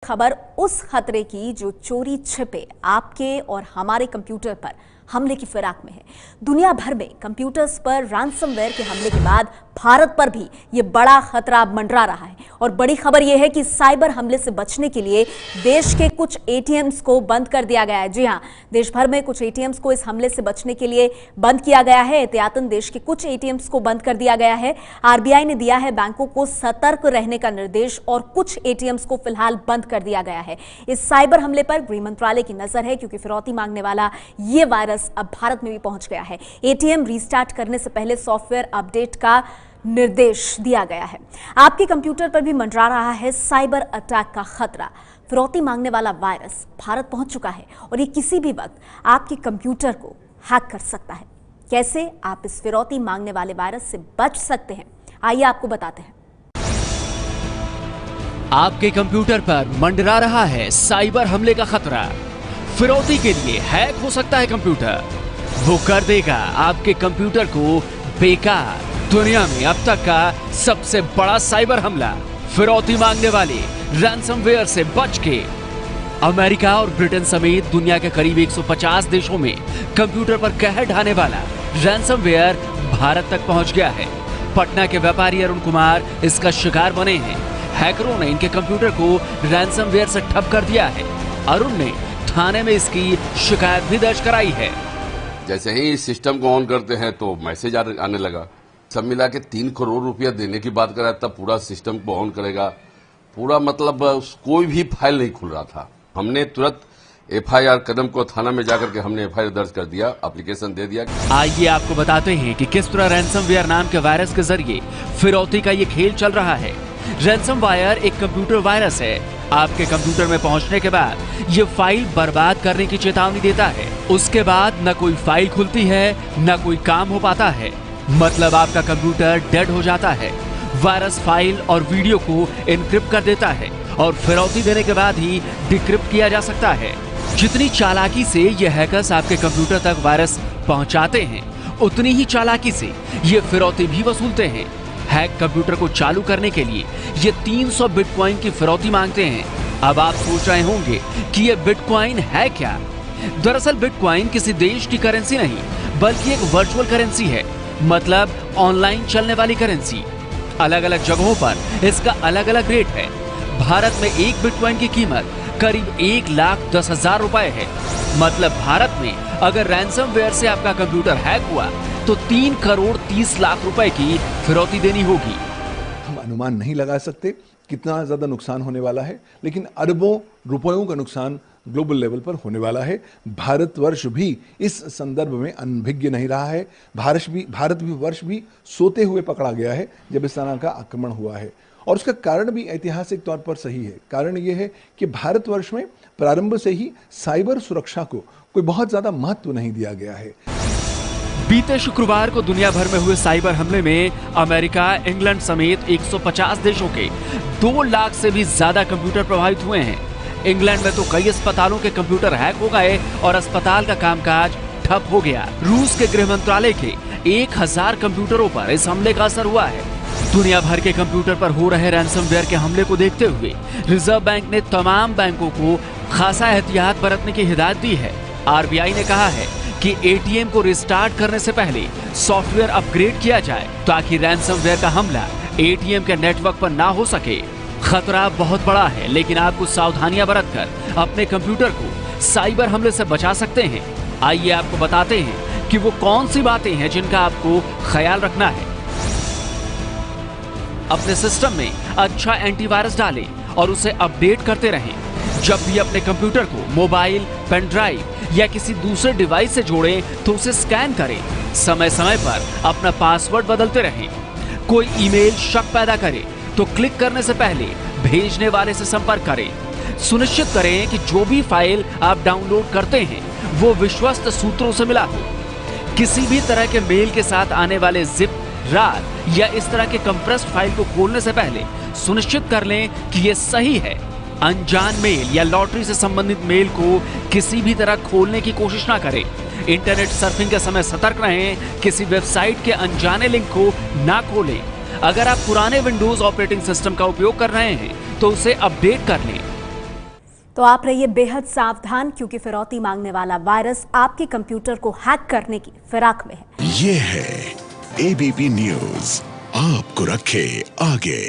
खबर उस खतरे की जो चोरी छिपे आपके और हमारे कंप्यूटर पर हमले की फिराक में है। दुनिया भर में कंप्यूटर्स पर रैंसमवेयर के हमले के बाद भारत पर भी ये बड़ा खतरा मंडरा रहा है और बड़ी खबर यह है कि साइबर हमले से बचने के लिए देश के कुछ एटीएम्स को बंद कर दिया गया है। जी हां, देश भर में कुछ एटीएम्स को इस हमले से बचने के लिए बंद किया गया है। एहतियातन देश के कुछ एटीएम्स को बंद कर दिया गया है। आरबीआई ने दिया है बैंकों को सतर्क रहने का निर्देश और कुछ एटीएम्स को फिलहाल बंद कर दिया गया है। इस साइबर हमले पर गृह मंत्रालय की नजर है क्योंकि फिरौती मांगने वाला ये वायरस अब भारत में भी पहुंच गया है। एटीएम रीस्टार्ट करने से पहले सॉफ्टवेयर अपडेट का निर्देश दिया गया है। आपके कंप्यूटर पर भी मंडरा रहा है साइबर अटैक का खतरा। फिरौती मांगने वाला वायरस भारत पहुंच चुका है और ये किसी भी वक्त आपके कंप्यूटर को हैक कर सकता है। कैसे आप इस फिरौती मांगने वाले वायरस से बच सकते हैं, आइए आपको बताते हैं। आपके कंप्यूटर पर मंडरा रहा है साइबर हमले का खतरा। फिरौती के लिए हैक हो सकता है कंप्यूटर। वो कर देगा आपके कंप्यूटर को बेकार। दुनिया में अब तक का सबसे बड़ा साइबर हमला। फिरौती मांगने वाले रैंसमवेयर से बच के अमेरिका और ब्रिटेन समेत दुनिया के करीब 150 देशों में कंप्यूटर पर कहर ढाने वाला रैंसमवेयर भारत तक पहुंच गया है। पटना के व्यापारी अरुण कुमार इसका शिकार बने हैं। हैकरों ने इनके कंप्यूटर को रैंसमवेयर से ठप कर दिया है। अरुण ने थाने में इसकी शिकायत भी दर्ज कराई है। जैसे ही इस सिस्टम को ऑन करते हैं तो मैसेज आने लगा। सब मिला के 3 करोड़ रुपया देने की बात करा तब पूरा सिस्टम को ऑन करेगा। पूरा मतलब कोई भी फाइल नहीं खुल रहा था। हमने तुरंत एफआईआर कदम को थाना में जाकर के हमने एफआईआर दर्ज कर दिया, एप्लीकेशन दे दिया। आइए आपको बताते हैं कि किस तरह रैंसमवेयर नाम के वायरस के जरिए फिरौती का ये खेल चल रहा है। रैंसमवेयर एक कंप्यूटर वायरस है। आपके कंप्यूटर में पहुंचने के बाद ये फाइल बर्बाद करने की चेतावनी देता है। उसके बाद न कोई फाइल खुलती है न कोई काम हो पाता है। मतलब आपका कंप्यूटर डेड हो जाता है। वायरस फाइल और वीडियो को एनक्रिप्ट कर देता है और फिरौती देने के बाद ही डिक्रिप्ट किया जा सकता है। जितनी चालाकी से ये हैकर्स आपके कंप्यूटर तक वायरस पहुंचाते हैं, उतनी ही चालाकी से ये फिरौती भी वसूलते हैं। हैक कंप्यूटर को चालू करने के लिए ये 300 बिटकॉइन की फिरौती मांगते हैं। अब आप सोच रहे होंगे कि ये बिटकॉइन है क्या? दरअसल बिटकॉइन किसी देश की करेंसी नहीं बल्कि एक वर्चुअल करेंसी है, मतलब ऑनलाइन चलने वाली करेंसी। अलग अलग जगहों पर इसका अलग अलग रेट है। भारत में एक बिटकॉइन की कीमत करीब 1,10,000 रुपए है। मतलब भारत में अगर रैंसमवेयर से आपका कंप्यूटर हैक हुआ तो 3 करोड़ 30 लाख रुपए की फिरौती देनी होगी। हम अनुमान नहीं लगा सकते कितना ज्यादा नुकसान होने वाला है, लेकिन अरबों रुपयों का नुकसान ग्लोबल लेवल पर होने वाला है। भारतवर्ष भी इस संदर्भ में अनभिज्ञ नहीं रहा है। भारतवर्ष भी सोते हुए पकड़ा गया है जब इस तरह का आक्रमण हुआ है। और उसका कारण भी ऐतिहासिक तौर पर सही है। कारण यह है कि भारतवर्ष में प्रारंभ से ही साइबर सुरक्षा को कोई बहुत ज्यादा महत्व नहीं दिया गया है। बीते शुक्रवार को दुनिया भर में हुए साइबर हमले में अमेरिका, इंग्लैंड समेत 150 देशों के 2 लाख से भी ज्यादा कंप्यूटर प्रभावित हुए हैं। इंग्लैंड में तो कई अस्पतालों के कंप्यूटर हैक हो गए और अस्पताल का कामकाज ठप हो गया। रूस के गृह मंत्रालय के 1000 कंप्यूटरों पर इस हमले का असर हुआ है। दुनिया भर के कंप्यूटर पर हो रहे रैंसमवेयर के हमले को देखते हुए रिजर्व बैंक ने तमाम बैंकों को खासा एहतियात बरतने की हिदायत दी है। आरबीआई ने कहा है कि एटीएम को रिस्टार्ट करने से पहले सॉफ्टवेयर अपग्रेड किया जाए ताकि रैंसमवेयर का हमला एटीएम के नेटवर्क पर ना हो सके। खतरा बहुत बड़ा है, लेकिन आप कुछ सावधानियां बरतकर अपने कंप्यूटर को साइबर हमले से बचा सकते हैं। आइए आपको बताते हैं कि वो कौन सी बातें हैं जिनका आपको ख्याल रखना है। अपने सिस्टम में अच्छा एंटीवायरस डालें और उसे अपडेट करते रहें। जब भी अपने कंप्यूटर को मोबाइल, पेन ड्राइव या किसी दूसरे डिवाइस से जोड़ें तो उसे स्कैन करें। समय समय पर अपना पासवर्ड बदलते रहें। कोई ईमेल शक पैदा करे तो क्लिक करने से पहले भेजने वाले से संपर्क करें। सुनिश्चित करें कि जो भी फाइल आप डाउनलोड करते हैं वो विश्वस्त सूत्रों से मिला हो। किसी भी तरह के मेल के साथ आने वाले जिप, रार या इस तरह के कंप्रेस्ड फाइल को खोलने से पहले सुनिश्चित कर लें कि ये सही है। अनजान मेल या लॉटरी से संबंधित मेल को किसी भी तरह खोलने की कोशिश ना करें। इंटरनेट सर्फिंग के समय सतर्क रहें। किसी वेबसाइट के अनजाने लिंक को ना खोलें। अगर आप पुराने विंडोज ऑपरेटिंग सिस्टम का उपयोग कर रहे हैं तो उसे अपडेट कर लें। तो आप रहिए बेहद सावधान, क्योंकि फिरौती मांगने वाला वायरस आपके कंप्यूटर को हैक करने की फिराक में है। ये है एबीपी न्यूज, आपको रखे आगे।